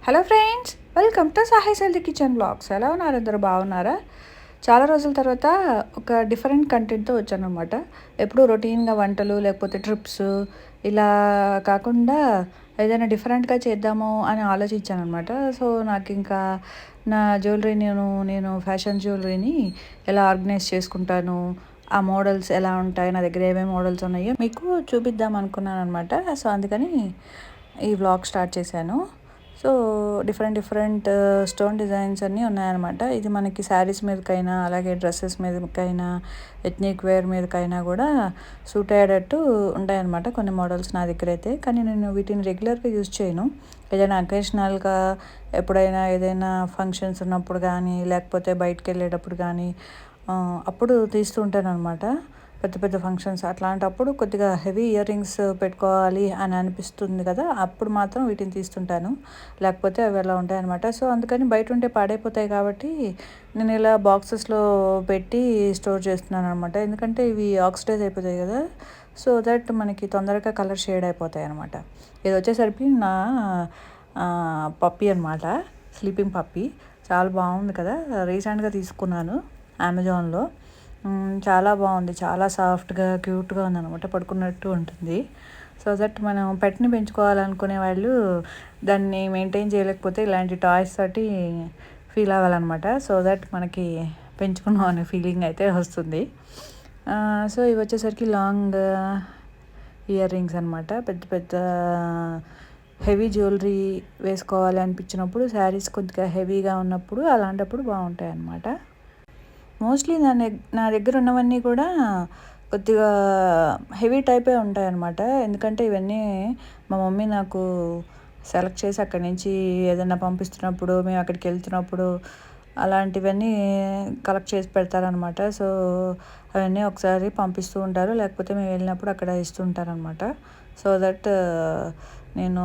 Hello friends, welcome to సాహెస్ healthy kitchen vlogs. ఎలా ఉన్నారు? అందరూ బాగున్నారా? చాలా రోజుల తర్వాత ఒక డిఫరెంట్ కంటెంట్తో వచ్చాను అనమాట. ఎప్పుడు రొటీన్గా వంటలు లేకపోతే ట్రిప్స్ ఇలా కాకుండా ఏదైనా డిఫరెంట్గా చేద్దాము అని ఆలోచించాను అనమాట. సో నాకు ఇంకా నా జ్యువెలరీ నేను ఫ్యాషన్ జ్యువెలరీని ఎలా ఆర్గనైజ్ చేసుకుంటాను, ఆ మోడల్స్ ఎలా ఉంటాయి, నా దగ్గర ఏమేమి మోడల్స్ ఉన్నాయో మీకు చూపిద్దాం అనుకున్నాను అనమాట. సో అందుకని ఈ వ్లాగ్ స్టార్ట్ చేశాను. సో డిఫరెంట్ స్టోన్ డిజైన్స్ అన్నీ ఉన్నాయన్నమాట. ఇది మనకి శారీస్ మీదకైనా అలాగే డ్రెస్సెస్ మీదకైనా ఎథ్నిక్ వేర్ మీదకైనా కూడా సూట్ అయ్యేటట్టు ఉంటాయన్నమాట కొన్ని మోడల్స్ నా దగ్గర అయితే. కానీ నేను వీటిని రెగ్యులర్గా యూజ్ చేయను. ఏదైనా అకేషనల్గా ఎప్పుడైనా ఏదైనా ఫంక్షన్స్ ఉన్నప్పుడు కానీ లేకపోతే బయటకు వెళ్ళేటప్పుడు కానీ అప్పుడు తీస్తూ ఉంటాను అనమాట. పెద్ద పెద్ద ఫంక్షన్స్ అట్లాంటప్పుడు కొద్దిగా హెవీ ఇయర్ రింగ్స్ పెట్టుకోవాలి అని అనిపిస్తుంది కదా, అప్పుడు మాత్రం వీటిని తీస్తుంటాను. లేకపోతే అవి ఎలా ఉంటాయన్నమాట. సో అందుకని బయట ఉంటే పాడైపోతాయి కాబట్టి నేను ఇలా బాక్సెస్లో పెట్టి స్టోర్ చేస్తున్నాను అనమాట. ఎందుకంటే ఇవి ఆక్సిడైజ్ అయిపోతాయి కదా, సో దట్ మనకి తొందరగా కలర్ షేడ్ అయిపోతాయి అనమాట. ఇది వచ్చేసరికి నా పప్పీ అనమాట, స్లీపింగ్ పప్పీ. చాలా బాగుంది కదా, రీసెంట్గా తీసుకున్నాను అమెజాన్లో. చాలా బాగుంది, చాలా సాఫ్ట్గా క్యూట్గా ఉందన్నమాట, పడుకున్నట్టు ఉంటుంది. సో దట్ మనం పెట్ని పెంచుకోవాలనుకునే వాళ్ళు దాన్ని మెయింటైన్ చేయలేకపోతే ఇలాంటి టాయ్స్ తోటి ఫీల్ అవ్వాలన్నమాట. సో దట్ మనకి పెంచుకున్నాం అనే ఫీలింగ్ అయితే వస్తుంది. సో ఇవి వచ్చేసరికి లాంగ్ ఇయర్ రింగ్స్ అనమాట. పెద్ద పెద్ద హెవీ జ్యువెలరీ వేసుకోవాలి అనిపించినప్పుడు, శారీస్ కొద్దిగా హెవీగా ఉన్నప్పుడు అలాంటప్పుడు బాగుంటాయి అన్నమాట. మోస్ట్లీ నా దగ్గర ఉన్నవన్నీ కూడా కొద్దిగా హెవీ టైపే ఉంటాయన్నమాట. ఎందుకంటే ఇవన్నీ మా మమ్మీ నాకు సెలెక్ట్ చేసి అక్కడి నుంచి ఏదైనా పంపిస్తున్నప్పుడు, మేము అక్కడికి వెళ్తున్నప్పుడు అలాంటివన్నీ కలెక్ట్ చేసి పెడతారనమాట. సో అవన్నీ ఒకసారి పంపిస్తూ ఉంటారు, లేకపోతే మేము వెళ్ళినప్పుడు అక్కడ ఇస్తూ ఉంటారనమాట. సో దట్ నేను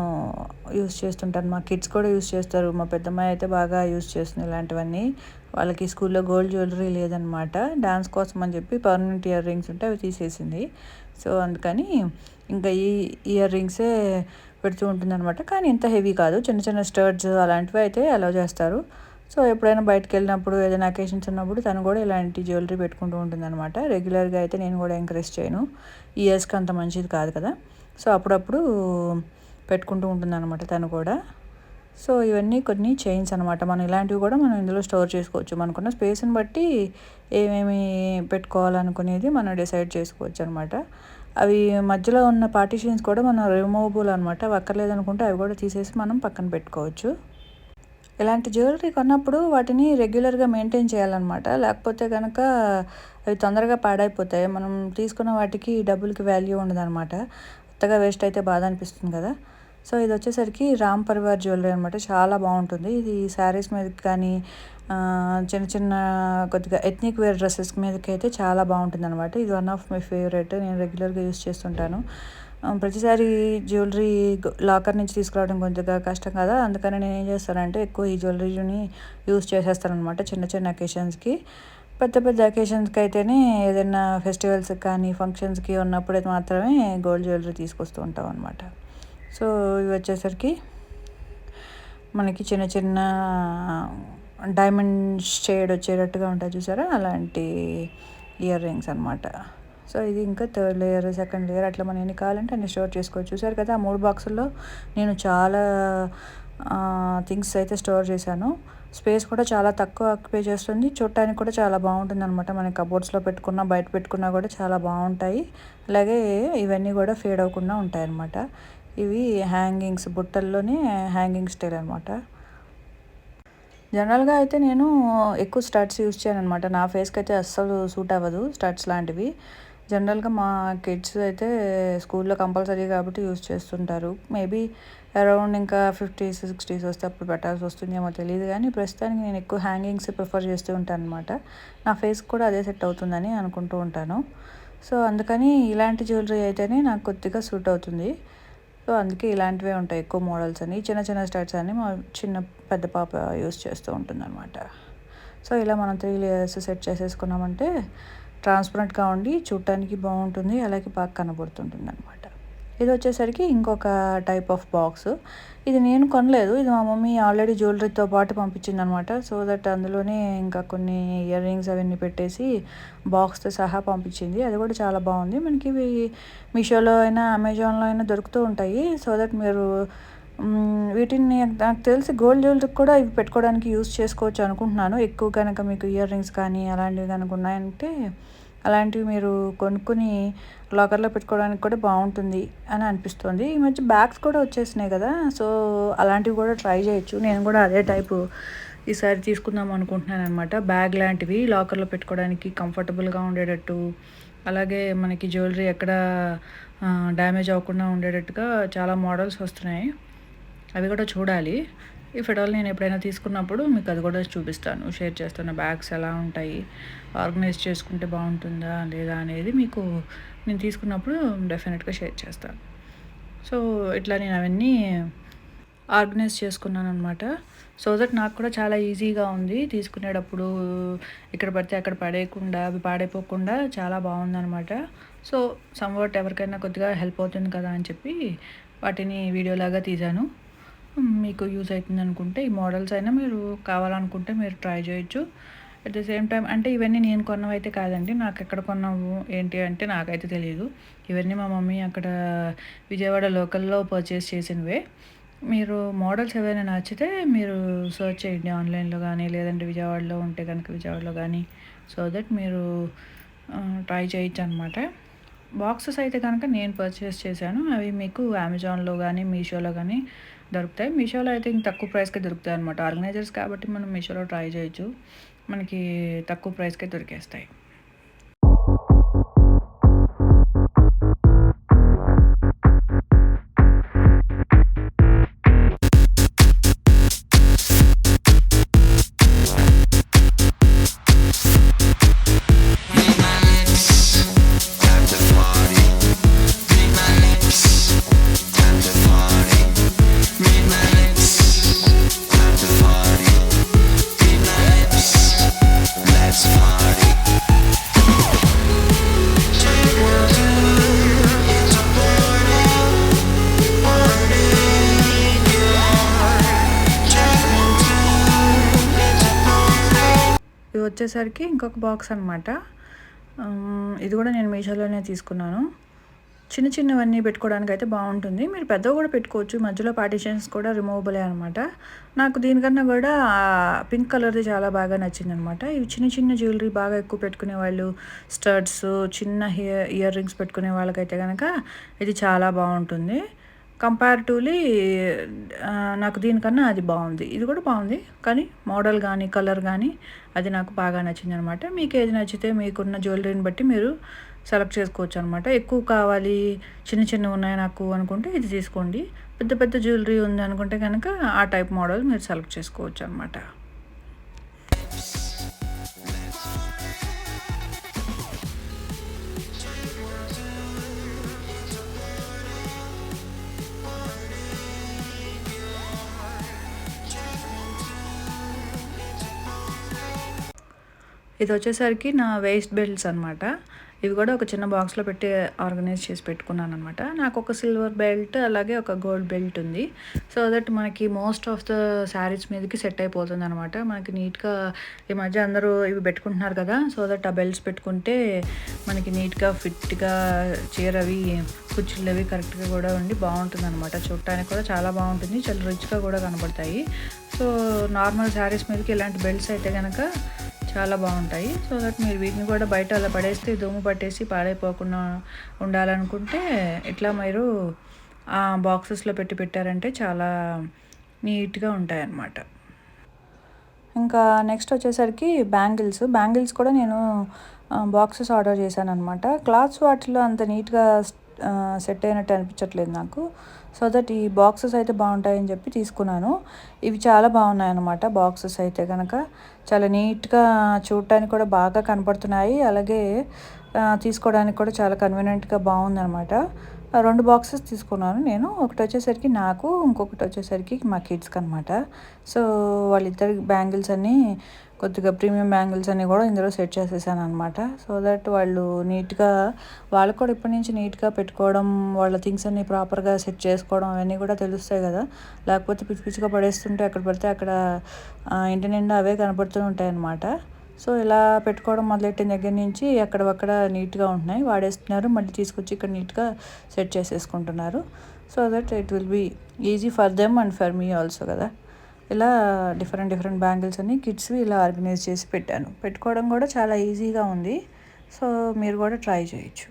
యూస్ చేస్తుంటాను. మా కిడ్స్ కూడా యూస్ చేస్తారు. మా పెద్దమ్మాయి అయితే బాగా యూస్ చేస్తుంది ఇలాంటివన్నీ. వాళ్ళకి స్కూల్లో గోల్డ్ జ్యువెలరీ లేదనమాట. డాన్స్ కోసం అని చెప్పి పర్మనెంట్ ఇయర్ రింగ్స్ ఉంటే అవి తీసేసింది. సో అందుకని ఇంకా ఈ ఇయర్ రింగ్సే పెడుతూ ఉంటుందన్నమాట. కానీ ఇంత హెవీ కాదు, చిన్న చిన్న స్టర్డ్స్ అలాంటివి అయితే అలౌ చేస్తారు. సో ఎప్పుడైనా బయటకు వెళ్ళినప్పుడు ఏదైనా అకేషన్స్ ఉన్నప్పుడు తను కూడా ఇలాంటి జ్యువెలరీ పెట్టుకుంటూ ఉంటుందన్నమాట. రెగ్యులర్గా అయితే నేను కూడా ఎంకరేజ్ చేయను, ఇయర్స్కి అంత మంచిది కాదు కదా. సో అప్పుడప్పుడు పెట్టుకుంటూ ఉంటుందన్నమాట తను కూడా. సో ఇవన్నీ కొన్ని చైన్స్ అనమాట. మనం ఇలాంటివి కూడా మనం ఇందులో స్టోర్ చేసుకోవచ్చు. మనకున్న స్పేస్ని బట్టి ఏమేమి పెట్టుకోవాలనుకునేది మనం డిసైడ్ చేసుకోవచ్చు అనమాట. అవి మధ్యలో ఉన్న పార్టీషన్స్ కూడా మనం రిమూవబుల్ అనమాట. అక్కర్లేదనుకుంటే అవి కూడా తీసేసి మనం పక్కన పెట్టుకోవచ్చు. ఇలాంటి జ్యువెలరీ కొన్నప్పుడు వాటిని రెగ్యులర్గా మెయింటైన్ చేయాలన్నమాట. లేకపోతే కనుక అవి తొందరగా పాడైపోతాయి. మనం తీసుకున్న వాటికి డబ్బులకి వాల్యూ ఉండదన్నమాట. కొత్తగా వేస్ట్ అయితే బాధ అనిపిస్తుంది కదా. సో ఇది వచ్చేసరికి రామ్ పరివార్ జ్యువెలరీ అనమాట. చాలా బాగుంటుంది ఇది. శారీస్ మీదకి కానీ చిన్న చిన్న కొద్దిగా ఎథ్నిక్ వేర్ డ్రెస్సెస్ మీదకి అయితే చాలా బాగుంటుంది అనమాట. ఇది వన్ ఆఫ్ మై ఫేవరెట్. నేను రెగ్యులర్గా యూస్ చేస్తుంటాను. ప్రతిసారి జ్యువెలరీ లాకర్ నుంచి తీసుకురావడం కొద్దిగా కష్టం కదా, అందుకని నేను ఏం చేస్తానంటే ఎక్కువ ఈ జ్యువెలరీని యూస్ చేసేస్తాను అనమాట చిన్న చిన్న అకేషన్స్కి. పెద్ద పెద్ద అకేషన్స్కి అయితేనే ఏదైనా ఫెస్టివల్స్కి కానీ ఫంక్షన్స్కి ఉన్నప్పుడు మాత్రమే గోల్డ్ జ్యువెలరీ తీసుకొస్తూ ఉంటాం అనమాట. సో ఇవి వచ్చేసరికి మనకి చిన్న చిన్న డైమండ్ షేడ్ వచ్చేటట్టుగా ఉంటాయి చూసారా, అలాంటి ఇయర్ రింగ్స్ అనమాట. సో ఇది ఇంకా థర్డ్ లేయర్, సెకండ్ లేయర్ అట్లా మనం ఎన్ని కావాలంటే అన్ని స్టోర్ చేసుకోవచ్చు. చూసారు కదా, ఆ 3 బాక్సుల్లో నేను చాలా థింగ్స్ అయితే స్టోర్ చేశాను. స్పేస్ కూడా చాలా తక్కువ ఆక్యుపై చేస్తుంది, చూడటానికి కూడా చాలా బాగుంటుంది అనమాట. మన కబోర్డ్స్లో పెట్టుకున్నా బయట పెట్టుకున్నా కూడా చాలా బాగుంటాయి. అలాగే ఇవన్నీ కూడా ఫేడ్ అవ్వకుండా ఉంటాయి అన్నమాట. ఇవి హ్యాంగింగ్స్, బుట్టల్లోనే హ్యాంగింగ్ స్టైల్ అనమాట. జనరల్గా అయితే నేను ఎక్కువ స్టడ్స్ యూస్ చేయను అనమాట. నా ఫేస్కి అయితే అస్సలు సూట్ అవ్వదు స్టడ్స్ లాంటివి. జనరల్గా మా కిడ్స్ అయితే స్కూల్లో కంపల్సరీ కాబట్టి యూస్ చేస్తుంటారు. మేబీ అరౌండ్ ఇంకా 50s 60s వస్తే అప్పుడు పెట్టాల్సి వస్తుందేమో తెలియదు, కానీ ప్రస్తుతానికి నేను ఎక్కువ హ్యాంగింగ్స్ ప్రిఫర్ చేస్తూ ఉంటాను అనమాట. నా ఫేస్కి కూడా అదే సెట్ అవుతుందని అనుకుంటూ ఉంటాను. సో అందుకని ఇలాంటి జ్యువెలరీ అయితేనే నాకు కొద్దిగా సూట్ అవుతుంది. సో అందుకే ఇలాంటివే ఉంటాయి ఎక్కువ మోడల్స్ అని. చిన్న చిన్న స్టడ్స్ అని మా పెద్ద పాప యూస్ చేస్తూ ఉంటుందన్నమాట. సో ఇలా మనం 3 లేయర్స్ సెట్ చేసేసుకున్నామంటే ట్రాన్స్పరెంట్గా ఉండి చూడటానికి బాగుంటుంది, అలాగే బాగా కనబడుతుంటుంది అనమాట. ఇది వచ్చేసరికి ఇంకొక టైప్ ఆఫ్ బాక్స్. ఇది నేను కొనలేదు. ఇది మా మమ్మీ ఆల్రెడీ జ్యువెలరీతో పాటు పంపించిందనమాట. సో దట్ అందులోనే ఇంకా కొన్ని ఇయర్ రింగ్స్ అవన్నీ పెట్టేసి బాక్స్‌తో సహా పంపించింది. అది కూడా చాలా బాగుంది. మనకి ఇవి మీషోలో అయినా, అమెజాన్‌లో అయినా దొరుకుతూ ఉంటాయి. సో దట్ మీరు వీటిని నాకు తెలిసి గోల్డ్ జ్యువెలరీకి కూడా ఇవి పెట్టుకోవడానికి యూజ్ చేసుకోవచ్చు అనుకుంటున్నాను. ఎక్కువ కనుక మీకు ఇయర్ రింగ్స్ కానీ అలాంటివి కనుక ఉన్నాయంటే అలాంటివి మీరు కొనుక్కొని లాకర్‌లో పెట్టుకోవడానికి కూడా బాగుంటుంది అని అనిపిస్తుంది. ఈ మధ్య బ్యాగ్స్ కూడా వచ్చేసినాయి కదా! సో అలాంటివి కూడా ట్రై చేయొచ్చు. నేను కూడా అదే టైపు ఈసారి తీసుకుందాం అనుకుంటున్నాననమాట. బ్యాగ్ లాంటివి లాకర్‌లో పెట్టుకోవడానికి కంఫర్టబుల్‌గా ఉండేటట్టు, అలాగే మనకి జ్యువెలరీ ఎక్కడ డ్యామేజ్ అవ్వకుండా ఉండేటట్టుగా చాలా మోడల్స్ వస్తున్నాయి. అవి కూడా చూడాలి. ఇఫ్ ఎట్ ఆల్ నేను ఎప్పుడైనా తీసుకున్నప్పుడు మీకు అది కూడా చూపిస్తాను, షేర్ చేస్తాను. బ్యాగ్స్ ఎలా ఉంటాయి, ఆర్గనైజ్ చేసుకుంటే బాగుంటుందా లేదా అనేది మీకు నేను తీసుకున్నప్పుడు డెఫినెట్గా షేర్ చేస్తాను. సో ఇట్లా నేను అవన్నీ ఆర్గనైజ్ చేసుకున్నాను అనమాట. సో దట్ నాకు కూడా చాలా ఈజీగా ఉంది తీసుకునేటప్పుడు. ఇక్కడ పడితే అక్కడ పడేయకుండా, అవి పాడైపోకుండా చాలా బాగుందనమాట. సో సమ్వాట్ ఎవరికైనా కొద్దిగా హెల్ప్ అవుతుంది కదా అని చెప్పి వాటిని వీడియోలాగా తీశాను. మీకు యూజ్ అవుతుంది అనుకుంటే ఈ మోడల్స్ అయినా మీరు కావాలనుకుంటే మీరు ట్రై చేయొచ్చు. అట్ ద సేమ్ టైం అంటే ఇవన్నీ నేను కొన్నవైతే కాదండి. నాకు ఎక్కడ కొన్నావు ఏంటి అంటే నాకైతే తెలియదు. ఇవన్నీ మా మమ్మీ అక్కడ విజయవాడ లోకల్లో పర్చేస్ చేసినవే. మీరు మోడల్స్ ఏవైనా నచ్చితే మీరు సెర్చ్ చేయండి ఆన్లైన్లో కానీ, లేదంటే విజయవాడలో ఉంటే కనుక విజయవాడలో కానీ. సో దట్ మీరు ట్రై చేయొచ్చు అనమాట. బాక్సెస్ అయితే కనుక నేను పర్చేస్ చేశాను. అవి మీకు అమెజాన్లో కానీ, మీషోలో కానీ దొరుకుతాయి. మీషోలో అయితే ఇంక తక్కువ ప్రైస్‌కే దొరుకుతాయి అనమాట. ఆర్గనైజర్స్ కాబట్టి మనం మీషోలో ట్రై చేయొచ్చు. మనకి తక్కువ ప్రైస్‌కే దొరికేస్తాయి. ఇది వచ్చేసరికి ఇంకొక బాక్స్ అనమాట. ఇది కూడా నేను మీషోలోనే తీసుకున్నాను. చిన్న చిన్నవన్నీ పెట్టుకోవడానికి అయితే బాగుంటుంది. మీరు పెద్దవి కూడా పెట్టుకోవచ్చు. మధ్యలో పార్టిషన్స్ కూడా రిమూవబులే అనమాట. నాకు దీనికన్నా కూడా పింక్ కలర్ది చాలా బాగా నచ్చిందనమాట. ఇవి చిన్న చిన్న జ్యువెలరీ బాగా ఎక్కువ పెట్టుకునే వాళ్ళు, స్టడ్స్, చిన్న ఇయర్ రింగ్స్ పెట్టుకునే వాళ్ళకైతే కనుక ఇది చాలా బాగుంటుంది. కంపారిటివ్లీ నాకు దీనికన్నా అది బాగుంది. ఇది కూడా బాగుంది, కానీ మోడల్ కానీ కలర్ కానీ అది నాకు బాగా నచ్చిందనమాట. మీకు ఏది నచ్చితే మీకున్న జ్యువెలరీని బట్టి మీరు సెలెక్ట్ చేసుకోవచ్చు అనమాట. ఎక్కువ కావాలి, చిన్న చిన్నవి ఉన్నాయి నాకు అనుకుంటే ఇది తీసుకోండి. పెద్ద పెద్ద జ్యువెలరీ ఉంది అనుకుంటే కనుక ఆ టైప్ మోడల్ మీరు సెలెక్ట్ చేసుకోవచ్చు అనమాట. ఇది వచ్చేసరికి నా వేస్ట్ బెల్ట్స్ అనమాట. ఇవి కూడా ఒక చిన్న బాక్స్లో పెట్టి ఆర్గనైజ్ చేసి పెట్టుకున్నాను అనమాట. నాకు ఒక సిల్వర్ బెల్ట్, అలాగే ఒక గోల్డ్ బెల్ట్ ఉంది. సో దట్ మనకి మోస్ట్ ఆఫ్ ద శారీస్ మీదకి సెట్ అయిపోతుంది అనమాట. మనకి నీట్గా ఈ మధ్య అందరూ ఇవి పెట్టుకుంటున్నారు కదా. సో దట్ ఆ బెల్ట్స్ పెట్టుకుంటే మనకి నీట్గా ఫిట్గా చీర అవి కుచ్చులు అవి కరెక్ట్గా కూడా ఉండి బాగుంటుంది అనమాట. చూడటానికి కూడా చాలా బాగుంటుంది, చాలా రిచ్గా కూడా కనబడతాయి. సో నార్మల్ శారీస్ మీదకి ఇలాంటి బెల్ట్స్ అయితే కనుక చాలా బాగుంటాయి. సో దట్ మీరు వీటిని కూడా బయట అలా పడేస్తే దుమ్ము పట్టేసి పాడైపోకుండా ఉండాలనుకుంటే ఇట్లా మీరు ఆ బాక్సెస్లో పెట్టారంటే చాలా నీట్గా ఉంటాయన్నమాట. ఇంకా నెక్స్ట్ వచ్చేసరికి బ్యాంగిల్స్ కూడా నేను బాక్సెస్ ఆర్డర్ చేశాను అనమాట. క్లాత్స్ వాటిలో అంత నీట్గా సెట్ అయినట్టు అనిపించట్లేదు నాకు. సో దట్ ఈ బాక్సెస్ అయితే బాగుంటాయని చెప్పి తీసుకున్నాను. ఇవి చాలా బాగున్నాయి అన్నమాట. బాక్సెస్ అయితే కనుక చాలా నీట్గా చూడటానికి కూడా బాగా కనపడుతున్నాయి. అలాగే తీసుకోవడానికి కూడా చాలా కన్వీనియంట్గా బాగుందన్నమాట. 2 బాక్సెస్ తీసుకున్నాను నేను. ఒకటొచ్చేసరికి నాకు, ఇంకొకటి వచ్చేసరికి మా కిడ్స్‌కి అనమాట. సో, వాళ్ళిద్దరి బ్యాంగిల్స్ అన్నీ కొద్దిగా ప్రీమియం బ్యాంగిల్స్ అన్నీ కూడా ఇందులో సెట్ చేసేసాననమాట. సో దట్ వాళ్ళు నీట్‌గా వాళ్ళకి కూడా ఇప్పటి నుంచి నీట్‌గా పెట్టుకోవడం, వాళ్ళ థింగ్స్ అన్నీ ప్రాపర్‌గా సెట్ చేసుకోవడం అవన్నీ కూడా తెలుస్తాయి కదా! లేకపోతే పిచ్చి పిచ్చిగా పడేస్తుంటే ఎక్కడ పడితే అక్కడ ఇంటి నిండా అవే కనపడుతూ ఉంటాయన్నమాట. సో, ఇలా పెట్టుకోవడం మొదలెట్టిన దగ్గర నుంచి ఎక్కడివక్కడ నీట్‌గా ఉంటున్నాయి. వాడేస్తున్నారు. మళ్ళీ తీసుకొచ్చి ఇక్కడ నీట్‌గా సెట్ చేసేసుకుంటున్నారు. So that it will be easy for them and for me also కదా! ఇలా డిఫరెంట్ డిఫరెంట్ బ్యాంగిల్స్ అన్ని కిడ్స్‌వి ఇలా ఆర్గనైజ్ చేసి పెట్టాను. పెట్టుకోవడం కూడా చాలా ఈజీగా ఉంది. సో, మీరు కూడా ట్రై చేయొచ్చు.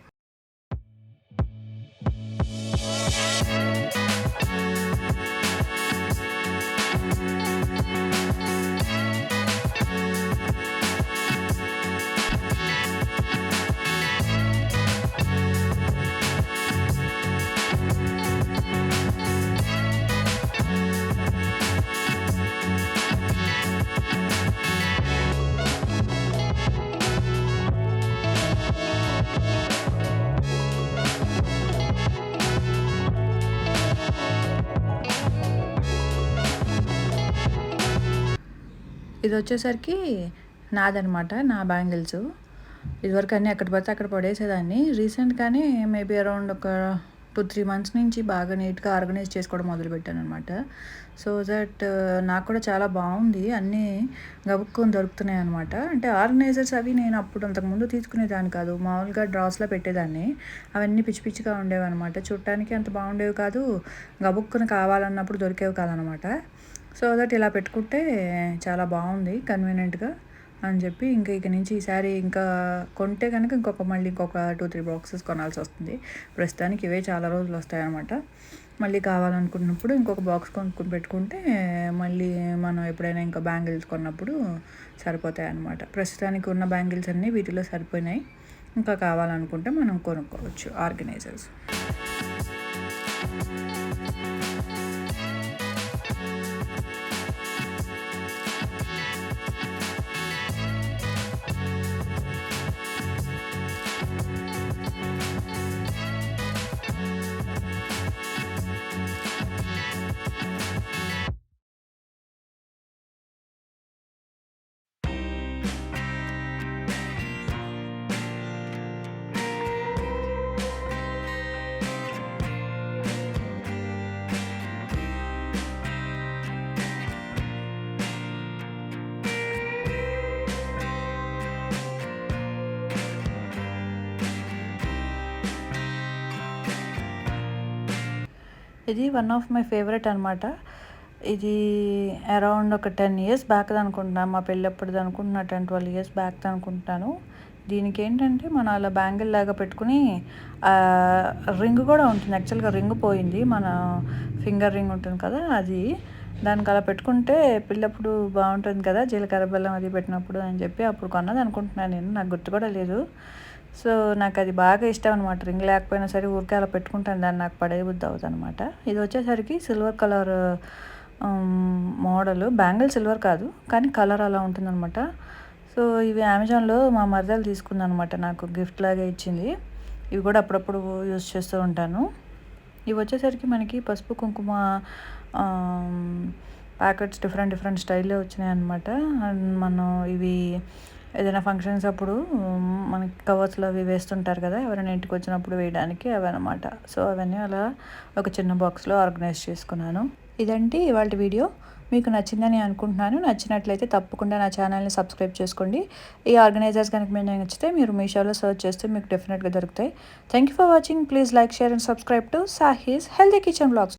ఇదొచ్చేసరికి నాదనమాట. నా బ్యాంగిల్సు. ఇదివరకు అన్నీ ఎక్కడ పడితే అక్కడ పడేసేదాన్ని. రీసెంట్‌గానే మేబీ అరౌండ్ ఒక 2-3 మంత్స్ నుంచి బాగా నీట్‌గా ఆర్గనైజ్ చేసుకోవడం మొదలుపెట్టాననమాట. సో దట్ నాకు కూడా చాలా బావుంది. అన్నీ గబుక్కుని దొరుకుతున్నాయనమాట. అంటే ఆర్గనైజర్స్ అవి నేను అప్పుడు అంతకుముందు తీసుకునేదాన్ని కాదు. మామూలుగా డ్రాస్‌లో పెట్టేదాన్ని. అవన్నీ పిచ్చి పిచ్చిగా ఉండేవనమాట. చూడటానికి అంత బాగుండేవి కాదు. గబుక్కున కావాలన్నప్పుడు దొరికేవి కాదనమాట. సో దట్ ఇలా పెట్టుకుంటే చాలా బాగుంది కన్వీనియంట్‌గా అని చెప్పి ఇక నుంచి ఈసారి ఇంకా కొంటే కనుక మళ్ళీ ఇంకొక 2-3 బాక్సెస్ కొనాల్సొస్తుంది. ప్రస్తుతానికి ఇవే చాలా రోజులు వస్తాయన్నమాట. మళ్ళీ కావాలనుకున్నప్పుడు ఇంకొక బాక్స్ కొనుక్కొని పెట్టుకుంటే మళ్ళీ మనం ఎప్పుడైనా ఇంకా బ్యాంగిల్స్ కొన్నప్పుడు సరిపోతాయన్నమాట. ప్రస్తుతానికి ఉన్న బ్యాంగిల్స్ అన్నీ వీటిలో సరిపోయినాయి. ఇంకా కావాలనుకుంటే మనం కొనుక్కోవచ్చు ఆర్గనైజర్స్. ఇది వన్ ఆఫ్ మై ఫేవరెట్ అనమాట. ఇది అరౌండ్ ఒక 10 ఇయర్స్ బ్యాక్‌ది అనుకుంటున్నాను. మా పెళ్ళప్పటిది అనుకుంటున్నా. 10-12 ఇయర్స్ బ్యాక్‌ది అనుకుంటున్నాను. దీనికి ఏంటంటే మనం అలా బ్యాంగిల్ లాగా పెట్టుకుని రింగ్ కూడా ఉంటుంది. యాక్చువల్‌గా రింగ్ పోయింది. మన ఫింగర్ రింగ్ ఉంటుంది కదా అది. దానికి అలా పెట్టుకుంటే పెళ్ళప్పుడు బాగుంటుంది కదా! జీలకర్ర బెల్లం అది పెట్టినప్పుడు అని చెప్పి అప్పుడు కొన్నది అనుకుంటున్నాను నేను. నాకు గుర్తు కూడా లేదు. సో, నాకది బాగా ఇష్టం అనమాట. రింగ్ లేకపోయినా సరే ఊరికే అలా పెట్టుకుంటాను దాన్ని. నాకు పడేయబుద్ధి అవుద్దనమాట. ఇది వచ్చేసరికి silver colour model. Bangle silver కాదు, కానీ కలర్ అలా ఉంటుందనమాట. సో, ఇవి అమెజాన్‌లో మా మరదలు తీసుకుందనమాట. నాకు గిఫ్ట్ లాగా ఇచ్చింది. ఇవి కూడా అప్పుడప్పుడు యూజ్ చేస్తూ ఉంటాను. ఇవి వచ్చేసరికి మనకి పసుపు, కుంకుమ ప్యాకెట్స్ డిఫరెంట్ డిఫరెంట్ స్టైల్‌లో వచ్చినాయన్నమాట. అండ్ మనం ఇవి ఏదైనా ఫంక్షన్స్ అప్పుడు మనకి కవర్స్‌లో అవి వేస్తుంటారు కదా! ఎవరైనా ఇంటికి వచ్చినప్పుడు వేయడానికి అవన్నమాట. సో, అవన్నీ అలా ఒక చిన్న బాక్స్‌లో ఆర్గనైజ్ చేసుకున్నాను. ఇదండి ఇవాల్టి వీడియో. మీకు నచ్చిందని అనుకుంటున్నాను. నచ్చినట్లయితే తప్పకుండా నా ఛానల్‌ని సబ్స్క్రైబ్ చేసుకోండి. ఈ ఆర్గనైజర్స్ కనుక మీకు నచ్చితే మీరు మీషోలో సెర్చ్ చేస్తే మీకు డెఫినెట్‌గా దొరుకుతాయి. Thank you for watching. Please like, share and subscribe to సాహీస్ healthy kitchen vlogs.